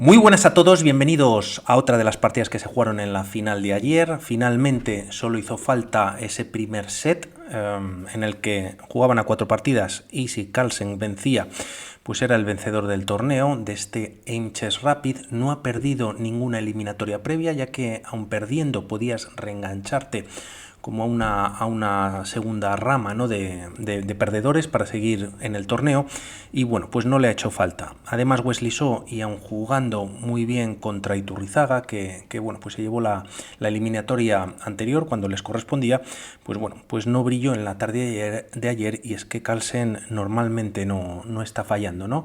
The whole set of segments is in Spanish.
Muy buenas a todos, bienvenidos a otra de las partidas que se jugaron en la final de ayer. Finalmente solo hizo falta ese primer set en el que jugaban a 4 partidas y si Carlsen vencía, pues era el vencedor del torneo de este Aim Chess Rapid. No ha perdido ninguna eliminatoria previa, ya que aun perdiendo podías reengancharte como a una segunda rama, ¿no? de perdedores para seguir en el torneo, y bueno, pues no le ha hecho falta. Además Wesley So, y aun jugando muy bien contra Iturrizaga, que bueno, pues se llevó la eliminatoria anterior cuando les correspondía, pues bueno, pues no brilló en la tarde de ayer, y es que Carlsen normalmente no está fallando, ¿no?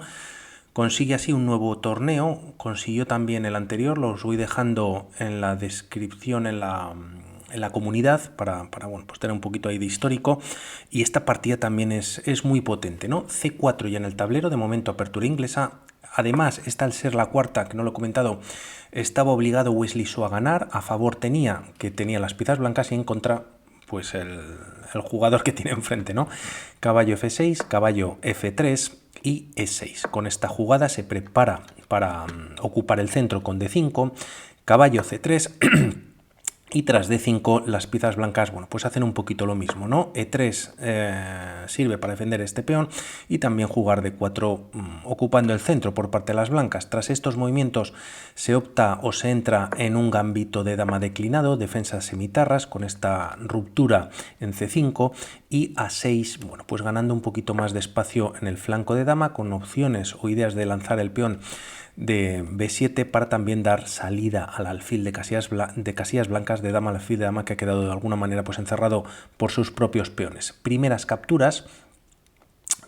Consigue así un nuevo torneo, consiguió también el anterior, los voy dejando en la descripción, en la comunidad para bueno, pues tener un poquito ahí de histórico. Y esta partida también es muy potente, ¿no? C4 ya en el tablero, de momento apertura inglesa. Además, esta al ser la cuarta, que no lo he comentado, estaba obligado Wesley So a ganar. A favor tenía las piezas blancas y en contra, pues el jugador que tiene enfrente, ¿no? Caballo F6, caballo F3 y E6. Con esta jugada se prepara para ocupar el centro con D5, caballo C3 y tras D5 las piezas blancas, bueno, pues hacen un poquito lo mismo, ¿no? E3 sirve para defender este peón y también jugar D4 ocupando el centro por parte de las blancas. Tras estos movimientos se opta o se entra en un gambito de dama declinado, defensa semitarras, con esta ruptura en C5 y A6, bueno, pues ganando un poquito más de espacio en el flanco de dama, con opciones o ideas de lanzar el peón de B7 para también dar salida al alfil de casillas blancas, de dama al alfil de dama, que ha quedado de alguna manera pues encerrado por sus propios peones. Primeras capturas: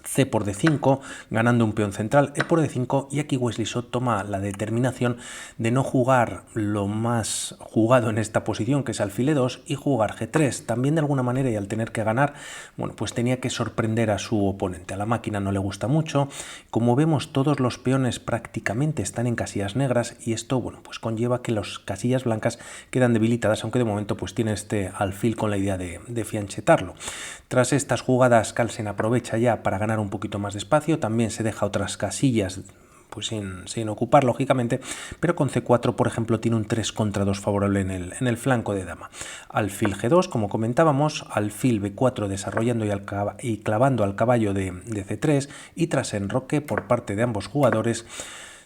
C por D5, ganando un peón central, E por D5, y aquí Wesley So toma la determinación de no jugar lo más jugado en esta posición, que es alfil E2, y jugar G3. También de alguna manera, y al tener que ganar, bueno, pues tenía que sorprender a su oponente. A la máquina no le gusta mucho. Como vemos, todos los peones prácticamente están en casillas negras, y esto, bueno, pues conlleva que las casillas blancas quedan debilitadas, aunque de momento pues tiene este alfil con la idea de fianchetarlo. Tras estas jugadas, Carlsen aprovecha ya para ganar un poquito más de espacio, también se deja otras casillas pues sin ocupar, lógicamente, pero con C4, por ejemplo, tiene un 3 contra 2 favorable en el flanco de dama. Alfil G2, como comentábamos, alfil B4 desarrollando y clavando al caballo de C3, y tras enroque por parte de ambos jugadores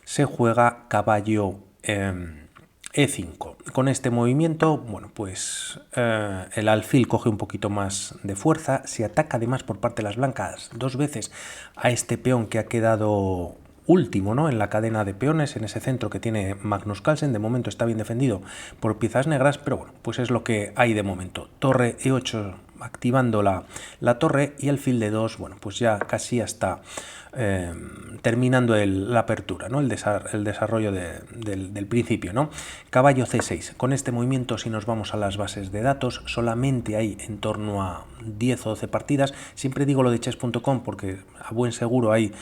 se juega caballo E5. Con este movimiento, bueno, pues el alfil coge un poquito más de fuerza, se ataca además por parte de las blancas 2 veces a este peón que ha quedado último, ¿no?, en la cadena de peones, en ese centro que tiene Magnus Carlsen. De momento está bien defendido por piezas negras, pero bueno, pues es lo que hay de momento. Torre E8 activando la torre, y alfil de 2, bueno, pues ya casi hasta terminando la apertura, ¿no?, el desarrollo del principio, ¿no? Caballo C6. Con este movimiento, si nos vamos a las bases de datos, solamente hay en torno a 10 o 12 partidas. Siempre digo lo de chess.com porque a buen seguro hay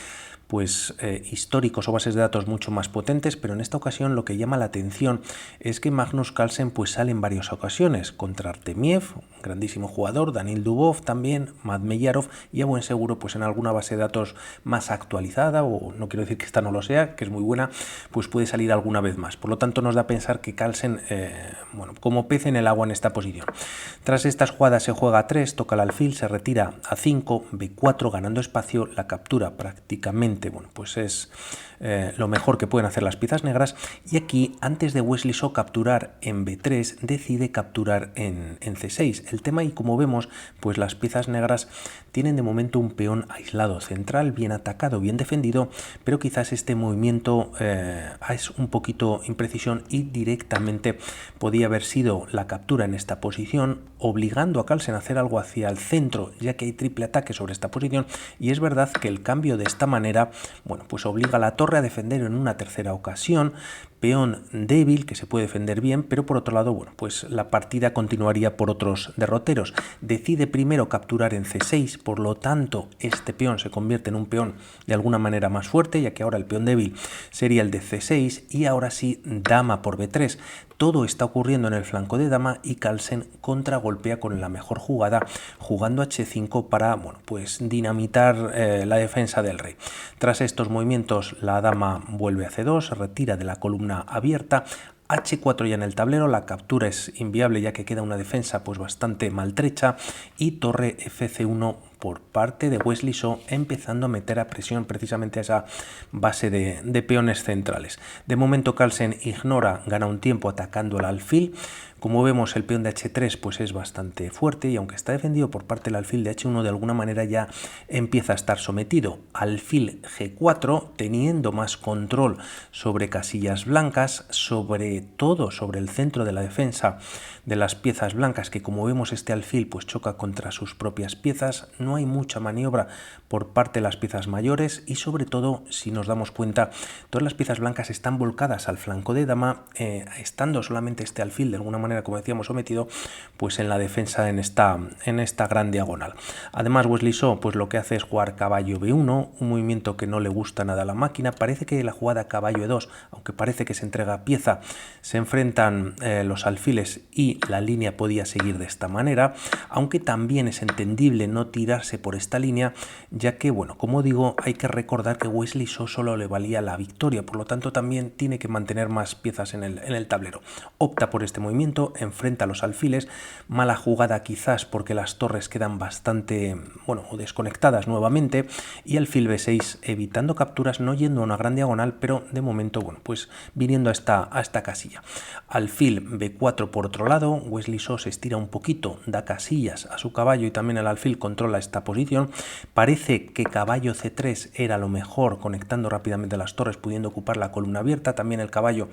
pues históricos o bases de datos mucho más potentes, pero en esta ocasión lo que llama la atención es que Magnus Carlsen pues sale en varias ocasiones contra Artemiev, un grandísimo jugador, Daniil Dubov también, Madmeyarov, y a buen seguro pues en alguna base de datos más actualizada, o no quiero decir que esta no lo sea, que es muy buena, pues puede salir alguna vez más. Por lo tanto, nos da a pensar que Carlsen, bueno, como pez en el agua en esta posición. Tras estas jugadas se juega a 3, toca el alfil, se retira a 5, B4, ganando espacio, la captura prácticamente, bueno, pues es lo mejor que pueden hacer las piezas negras, y aquí, antes de Wesley So capturar en B3, decide capturar en C6. El tema, y como vemos, pues las piezas negras tienen de momento un peón aislado central, bien atacado, bien defendido, pero quizás este movimiento es un poquito imprecisión, y directamente podía haber sido la captura en esta posición, obligando a Carlsen a hacer algo hacia el centro, ya que hay triple ataque sobre esta posición. Y es verdad que el cambio de esta manera, bueno, pues obliga a la torre a defender en una tercera ocasión, peón débil que se puede defender bien, pero por otro lado, bueno, pues la partida continuaría por otros derroteros. Decide primero capturar en C6, por lo tanto este peón se convierte en un peón de alguna manera más fuerte, ya que ahora el peón débil sería el de C6 y ahora sí dama por B3. Todo está ocurriendo en el flanco de dama y Carlsen contragolpea con la mejor jugada, jugando H5 para, bueno, pues dinamitar la defensa del rey. Tras estos movimientos, la dama vuelve a C2, se retira de la columna abierta. H4 ya en el tablero, la captura es inviable ya que queda una defensa pues bastante maltrecha, y torre FC1 por parte de Wesley So, empezando a meter a presión precisamente a esa base de peones centrales. De momento Carlsen ignora, gana un tiempo atacando el alfil. Como vemos, el peón de H3 pues es bastante fuerte, y aunque está defendido por parte del alfil de H1, de alguna manera ya empieza a estar sometido. Alfil G4, teniendo más control sobre casillas blancas, sobre todo sobre el centro de la defensa de las piezas blancas, que como vemos este alfil pues choca contra sus propias piezas. No hay mucha maniobra por parte de las piezas mayores, y sobre todo, si nos damos cuenta, todas las piezas blancas están volcadas al flanco de dama, estando solamente este alfil de alguna manera, como decíamos, sometido pues en la defensa en esta gran diagonal. Además, Wesley So pues lo que hace es jugar caballo B1, un movimiento que no le gusta nada a la máquina. Parece que la jugada caballo E2, aunque parece que se entrega pieza, se enfrentan los alfiles y la línea podía seguir de esta manera, aunque también es entendible no tirarse por esta línea, ya que, bueno, como digo, hay que recordar que Wesley So solo le valía la victoria, por lo tanto también tiene que mantener más piezas en el tablero. Opta por este movimiento, enfrenta a los alfiles. Mala jugada quizás porque las torres quedan bastante, bueno, desconectadas nuevamente, y alfil B6 evitando capturas, no yendo a una gran diagonal, pero de momento, bueno, pues viniendo a esta casilla. Alfil B4 por otro lado, Wesley So se estira un poquito, da casillas a su caballo y también el alfil controla esta posición. Parece que caballo C3 era lo mejor, conectando rápidamente las torres, pudiendo ocupar la columna abierta. También el caballo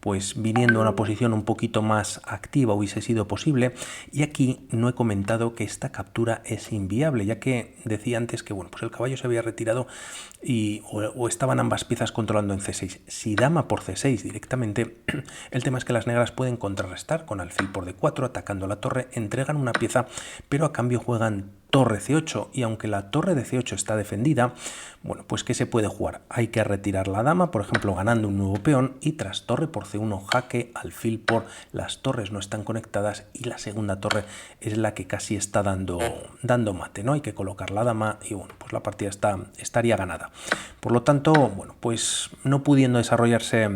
pues viniendo a una posición un poquito más activa hubiese sido posible. Y aquí no he comentado que esta captura es inviable, ya que decía antes que, bueno, pues el caballo se había retirado o estaban ambas piezas controlando en C6. Si dama por C6 directamente, el tema es que las negras pueden contrarrestar con alfil por D4, atacando la torre, entregan una pieza, pero a cambio juegan torre C8, y aunque la torre de C8 está defendida, bueno, pues ¿qué se puede jugar? Hay que retirar la dama, por ejemplo, ganando un nuevo peón, y tras torre por C1 jaque, alfil por, las torres no están conectadas y la segunda torre es la que casi está dando mate, ¿no? Hay que colocar la dama y, bueno, pues la partida estaría ganada. Por lo tanto, bueno, pues no pudiendo desarrollarse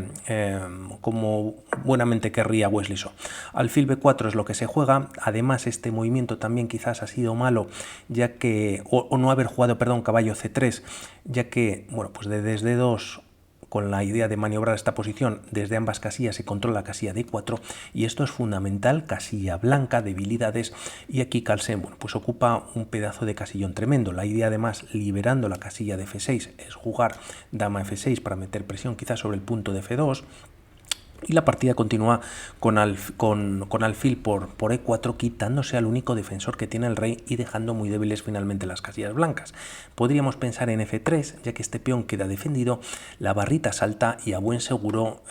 como buenamente querría Wesley So. Alfil B4 es lo que se juega. Además, este movimiento también quizás ha sido malo, ya que, o no haber jugado, perdón, caballo C3, ya que, bueno, pues desde D2, con la idea de maniobrar esta posición desde ambas casillas, se controla la casilla D4, y esto es fundamental. Casilla blanca, debilidades, y aquí Carlsen, bueno, pues ocupa un pedazo de casillón tremendo. La idea, además, liberando la casilla de F6, es jugar dama F6 para meter presión quizás sobre el punto de F2. Y la partida continúa con alfil por E4, quitándose al único defensor que tiene el rey y dejando muy débiles finalmente las casillas blancas. Podríamos pensar en F3, ya que este peón queda defendido, la barrita salta y a buen seguro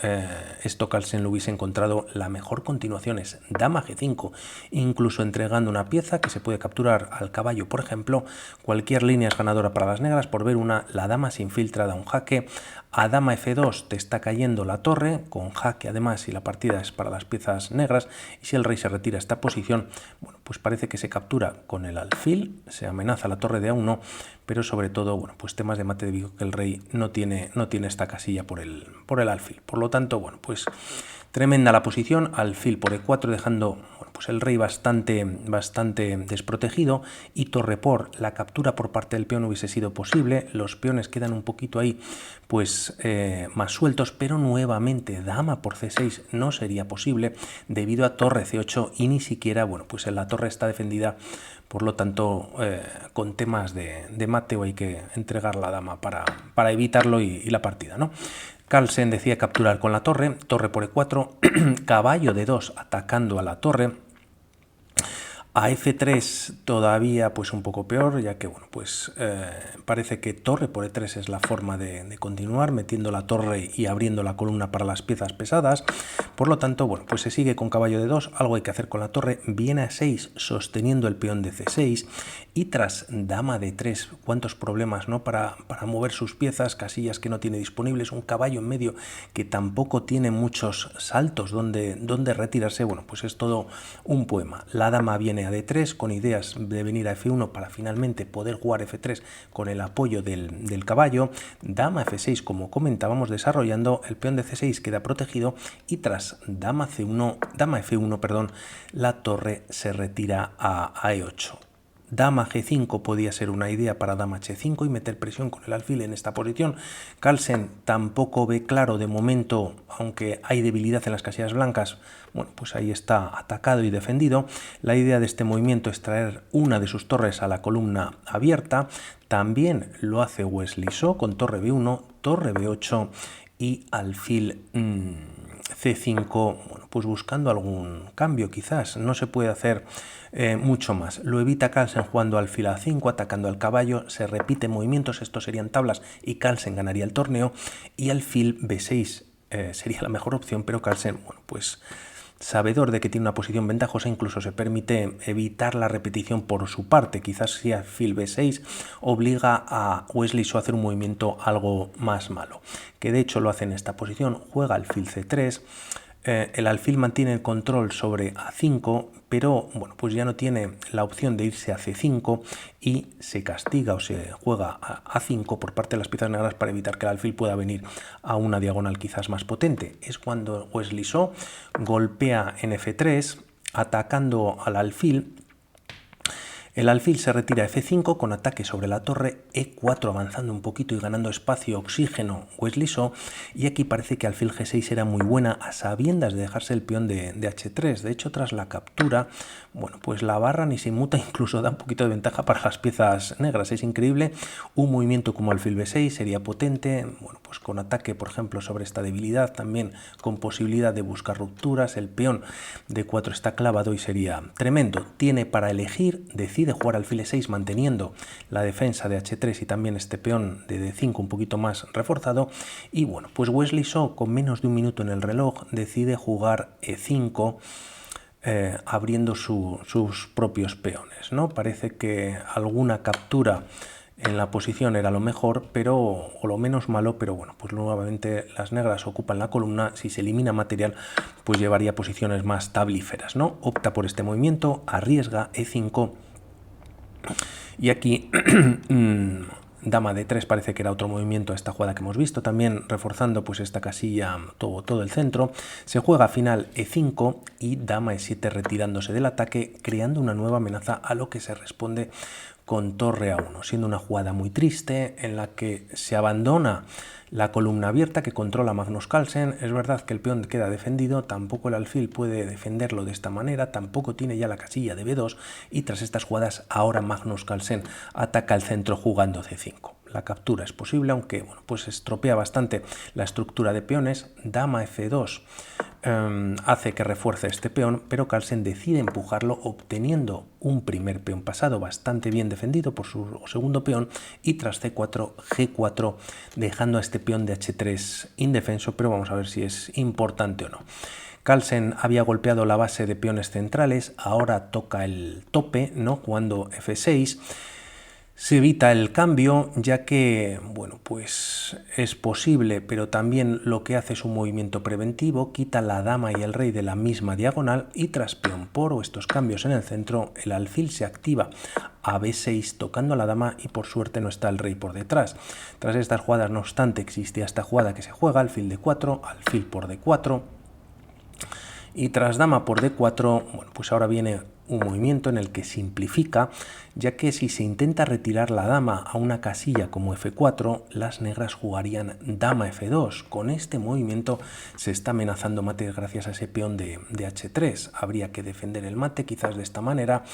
esto Carlsen lo hubiese encontrado. La mejor continuación es dama G5, incluso entregando una pieza que se puede capturar al caballo, por ejemplo. Cualquier línea es ganadora para las negras. Por ver una, la dama se infiltra, da un jaque. A dama F2 te está cayendo la torre con jaque, además, y la partida es para las piezas negras. Y si el rey se retira a esta posición, bueno, pues parece que se captura con el alfil, se amenaza la torre de A1, pero sobre todo, bueno, pues temas de mate debido a que el rey no tiene esta casilla por el alfil. Por lo tanto, bueno, pues tremenda la posición, alfil por E4, dejando, bueno, pues el rey bastante desprotegido, y torre por, la captura por parte del peón hubiese sido posible. Los peones quedan un poquito ahí pues más sueltos, pero nuevamente dama por C6 no sería posible debido a torre C8, y ni siquiera, bueno, pues la torre está defendida. Por lo tanto, con temas de mateo hay que entregar la dama para evitarlo y la partida, ¿no? Carlsen decide capturar con la torre, torre por E4, caballo de 2 atacando a la torre. A F3 todavía pues un poco peor, ya que bueno, pues parece que torre por E3 es la forma de continuar, metiendo la torre y abriendo la columna para las piezas pesadas. Por lo tanto, bueno, pues se sigue con caballo de 2, algo hay que hacer con la torre, viene a 6 sosteniendo el peón de C6 y tras dama de 3, cuántos problemas, ¿no? Para mover sus piezas, casillas que no tiene disponibles, un caballo en medio que tampoco tiene muchos saltos donde retirarse, bueno, pues es todo un poema. La dama viene a D3 con ideas de venir a F1 para finalmente poder jugar F3 con el apoyo del caballo. Dama F6, como comentábamos, desarrollando, el peón de C6 queda protegido y tras dama F1, perdón, la torre se retira a E8. Dama G5 podía ser una idea para dama H5 y meter presión con el alfil en esta posición. Carlsen tampoco ve claro de momento, aunque hay debilidad en las casillas blancas, bueno, pues ahí está atacado y defendido. La idea de este movimiento es traer una de sus torres a la columna abierta. También lo hace Wesley So con torre B1, torre B8 y alfil C5, bueno, pues buscando algún cambio quizás. No se puede hacer mucho más. Lo evita Carlsen jugando alfil A5, atacando al caballo, se repite movimientos, estos serían tablas y Carlsen ganaría el torneo, y alfil B6 sería la mejor opción, pero Carlsen, bueno, pues sabedor de que tiene una posición ventajosa, incluso se permite evitar la repetición por su parte. Quizás si alfil B6 obliga a Wesley So a hacer un movimiento algo más malo, que de hecho lo hace en esta posición. Juega alfil C3, el alfil mantiene el control sobre A5, pero bueno, pues ya no tiene la opción de irse a C5 y se castiga o se juega a A5 por parte de las piezas negras para evitar que el alfil pueda venir a una diagonal quizás más potente. Es cuando Wesley So golpea en F3 atacando al alfil. El alfil se retira a F5 con ataque sobre la torre, E4 avanzando un poquito y ganando espacio, oxígeno, Wesley So, y aquí parece que alfil G6 era muy buena a sabiendas de dejarse el peón de H3. De hecho, tras la captura, bueno, pues la barra ni se inmuta, incluso da un poquito de ventaja para las piezas negras. Es increíble, un movimiento como alfil B6 sería potente, bueno, pues con ataque, por ejemplo, sobre esta debilidad, también con posibilidad de buscar rupturas. El peón de 4 está clavado y sería tremendo. Tiene para elegir, decide jugar alfil E6 manteniendo la defensa de H3 y también este peón de D5 un poquito más reforzado, y bueno, pues Wesley So con menos de un minuto en el reloj decide jugar E5 abriendo sus propios peones, ¿no? Parece que alguna captura en la posición era lo mejor, o lo menos malo, pero bueno, pues nuevamente las negras ocupan la columna. Si se elimina material, pues llevaría posiciones más tablíferas, ¿no? Opta por este movimiento, arriesga E5 y aquí dama de 3 parece que era otro movimiento a esta jugada que hemos visto, también reforzando pues esta casilla, todo el centro. Se juega a final E5 y dama E7 retirándose del ataque, creando una nueva amenaza a lo que se responde con torre A1, siendo una jugada muy triste en la que se abandona la columna abierta que controla Magnus Carlsen. Es verdad que el peón queda defendido, tampoco el alfil puede defenderlo de esta manera, tampoco tiene ya la casilla de B2, y tras estas jugadas ahora Magnus Carlsen ataca el centro jugando C5. La captura es posible, aunque bueno, pues estropea bastante la estructura de peones. Dama F2 hace que refuerce este peón, pero Carlsen decide empujarlo, obteniendo un primer peón pasado bastante bien defendido por su segundo peón, y tras C4, G4, dejando a este peón de H3 indefenso, pero vamos a ver si es importante o no. Carlsen había golpeado la base de peones centrales, ahora toca el tope, ¿no? Jugando F6. Se evita el cambio, ya que, bueno, pues es posible, pero también lo que hace es un movimiento preventivo, quita la dama y el rey de la misma diagonal, y tras peón por o estos cambios en el centro, el alfil se activa a B6 tocando a la dama y por suerte no está el rey por detrás. Tras estas jugadas, no obstante, existía esta jugada que se juega, alfil D4, alfil por D4, y tras dama por D4, bueno, pues ahora viene un movimiento en el que simplifica, ya que si se intenta retirar la dama a una casilla como F4, las negras jugarían dama F2. Con este movimiento se está amenazando mate gracias a ese peón de H3. Habría que defender el mate quizás de esta manera,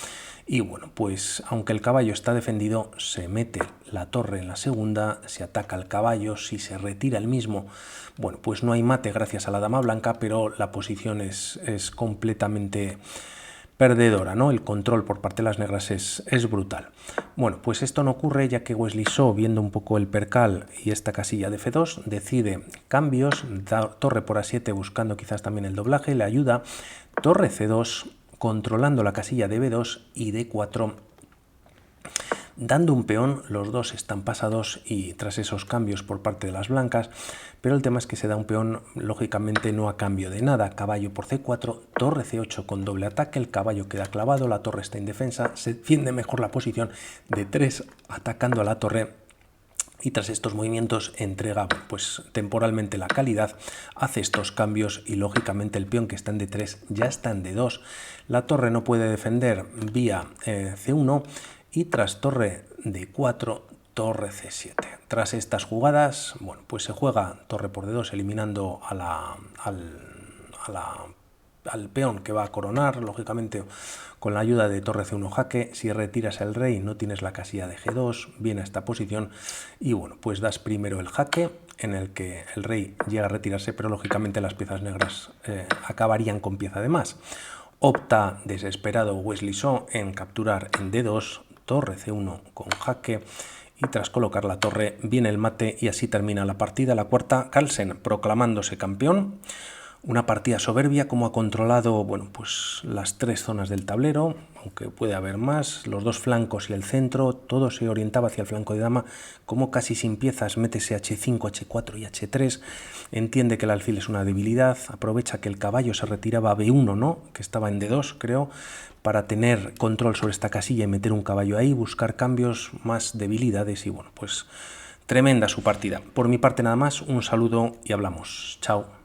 y bueno, pues aunque el caballo está defendido, se mete la torre en la segunda, se ataca al caballo, si se retira el mismo, bueno, pues no hay mate gracias a la dama blanca, pero la posición es completamente perdedora, ¿no? El control por parte de las negras es brutal. Bueno, pues esto no ocurre ya que Wesley So, viendo un poco el percal y esta casilla de F2, decide cambios, da torre por A7 buscando quizás también el doblaje, le ayuda, torre C2 controlando la casilla de B2 y D4 dando un peón. Los dos están pasados y tras esos cambios por parte de las blancas, pero el tema es que se da un peón lógicamente no a cambio de nada. Caballo por C4, torre C8 con doble ataque, el caballo queda clavado, la torre está indefensa, se defiende mejor la posición de 3 atacando a la torre. Y tras estos movimientos entrega pues temporalmente la calidad, hace estos cambios y lógicamente el peón que está en D3 ya está en D2. La torre no puede defender vía C1 y tras torre D4, torre C7. Tras estas jugadas, bueno, pues se juega torre por D2 eliminando al peón que va a coronar, lógicamente con la ayuda de torre C1 jaque. Si retiras el rey no tienes la casilla de G2, viene a esta posición y bueno, pues das primero el jaque en el que el rey llega a retirarse, pero lógicamente las piezas negras acabarían con pieza de más. Opta desesperado Wesley So en capturar en D2, torre C1 con jaque y tras colocar la torre viene el mate y así termina la partida. La cuarta, Carlsen proclamándose campeón. Una partida soberbia, como ha controlado, bueno, pues las 3 zonas del tablero, aunque puede haber más, los 2 flancos y el centro, todo se orientaba hacia el flanco de dama, como casi sin piezas, métese H5, H4 y H3, entiende que el alfil es una debilidad, aprovecha que el caballo se retiraba a B1, ¿no?, que estaba en D2, creo, para tener control sobre esta casilla y meter un caballo ahí, buscar cambios, más debilidades y bueno, pues tremenda su partida. Por mi parte nada más, un saludo y hablamos. Chao.